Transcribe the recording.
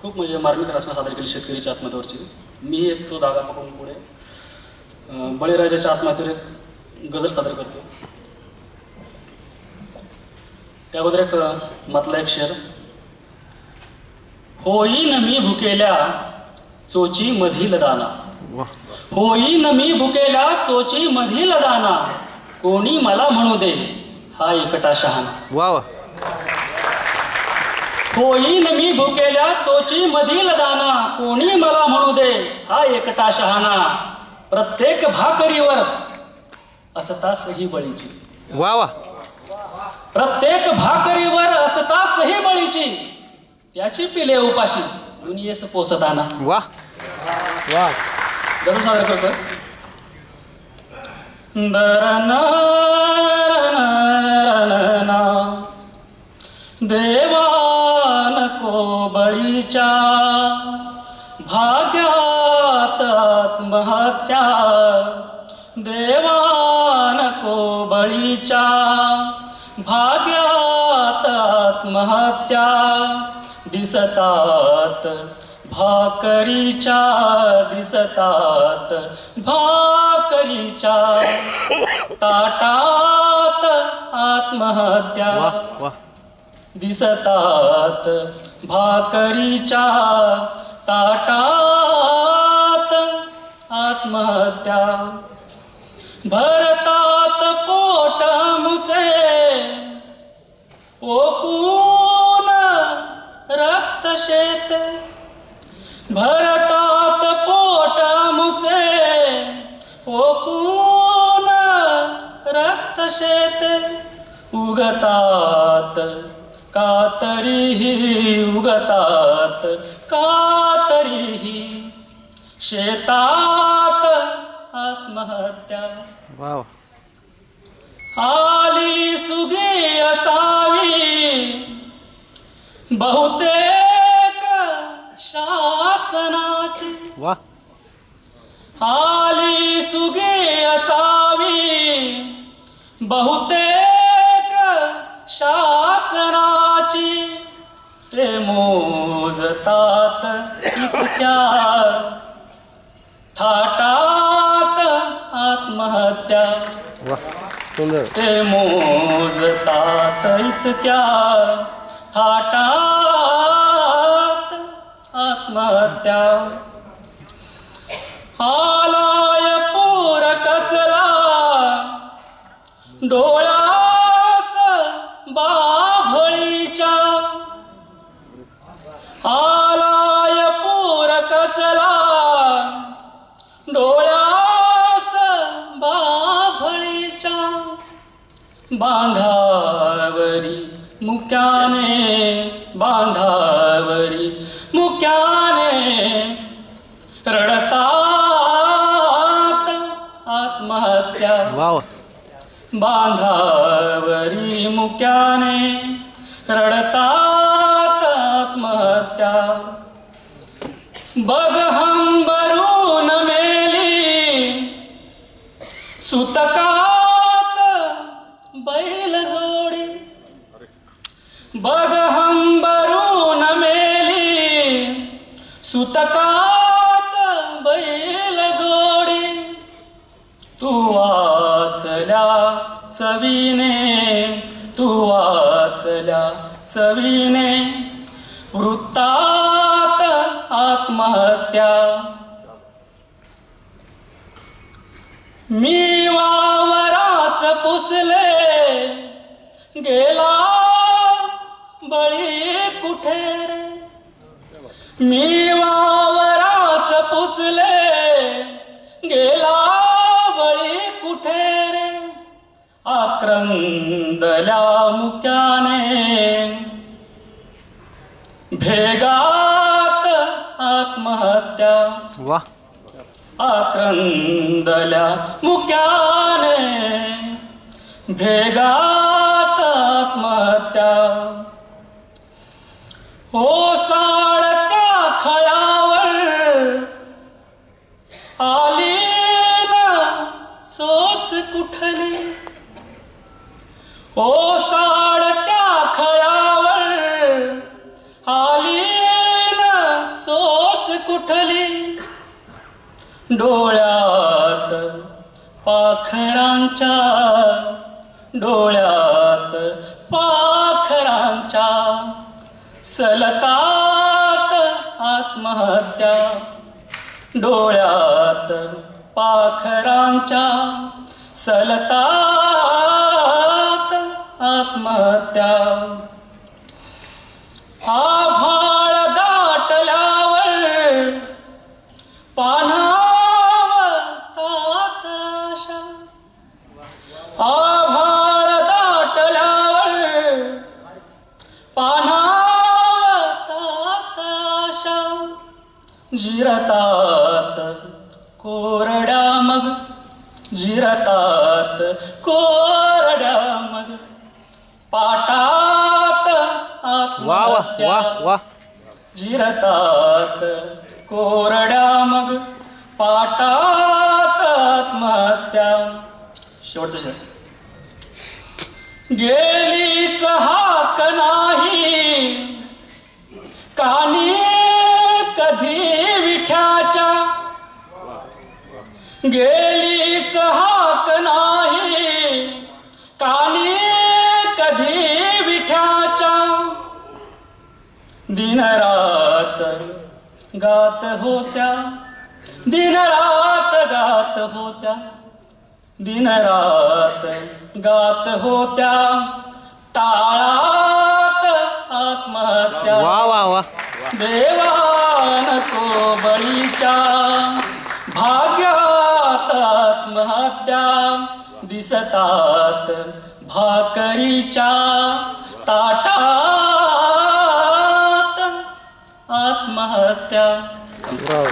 खूप म्हणजे मार्मिक रचना सादर केली शेतकरीच्या आत्महत्येवरची. मी एक तो धागा पकडून पुढे बळीराजाच्या आत्महत्येवर एक गझल सादर करतो. त्या अगोदर एक मतला एक शेर. होईन मी भुकेल्या चोची मधील दाना, होईन मी भुकेल्या चोची मधील दाना, कोणी मला म्हणू दे हा एकटा शहाणा. वा वा. होईन मी भुकेल्या चोची मधील दाना, कोणी मला म्हणू दे हा एकटा शहाणा. प्रत्येक भाकरीवर असतास ही बळीची. वा वा. प्रत्येक भाकरीवर असतास ही बळीची, त्याची पिले उपाशी दुनियेस पोसताना. वा वा. गझल सादर करतो. दरना देवा नको बळीच्या, भाग्यात आत्महत्या. देवा नको बळीच्या, भाग्यात आत्महत्या. दिसतात भाकरीच्या, दिसतात भाकरीच्या ताटात आत्महत्या. दिसतात भाकरीच्या ताटात आत्महत्या. भरतात पोट मुचे ओकून रक्त शेत. भरतात पोट मुचे ओकून रक्त शेत. उगतात कातरीही, उगतात कातरीही शेतात आत्महत्या. वाव. आली सुगी असावी बहुतेक शासनाची. वा. आली सुगी असावी बहुतेक शासनाची. ते मोजतात इतक्या थाटात आत्महत्या. वा सुंदर. ते मोजतात इतक्या थाटात आत्महत्या. आलाय पूर कसला डोळ्यास बाभळीच्या. आलाय पूर कसला डोळ्यास बाभळीच्या. बांधावरी मुक्याने, बांधावरी मुक्याने रडतात आत्महत्या. वाव. बांधावरी मुक्याने रडतात आत्महत्या. बघ हंबरून मेली सुतकात बैल जोडी. बघ हंबरून मेली सुतकात बैल जोडी. तू वाचल्या चवीने, तू वाचल्या चवीने वृत्तात आत्महत्या. मी वावरास पुसले गेला बळी कुठे रे. मी वावरास पुसले गेला बळी कुठे रे. आक्रंदल्या मुक्याने भेगात आत्महत्या. वा. आक्रंदल्या मुक्याने भेगात आत्महत्या. ओसाळत्या खळावर आली ना सोच कुठली. ओसाळत्या खळावर आली ना कुठली डोळ्यात पाखरांच्या डोळ्यात पाखरांच्या सलतात आत्महत्या डोळ्यात पाखरांच्या सलतात आत्महत्या आभाळ दाटल्यावर पाणावतात आशा आभाळ दाटल्यावर पाणावतात आशा जिरतात कोरड्या मग जिरतात कोरड्या मग पाटात वा वा वा वा जिरतात कोरड्या मग पाटात आत्महत्या शेवटचं शेर गेलीच हाक नाही कानी कधी विठ्याच्या गेलीच हाक नाही कानी कधी विठ्याच्या दिनरात गात होत्या दिनरात गात होत्या दिनरात गात होत्या टाळात आत्महत्या वा वा वा देवान को बळीच्या भाग्यात आत्महत्या दिसतात भाकरीच्या ताटात आत्महत्या. वा वा.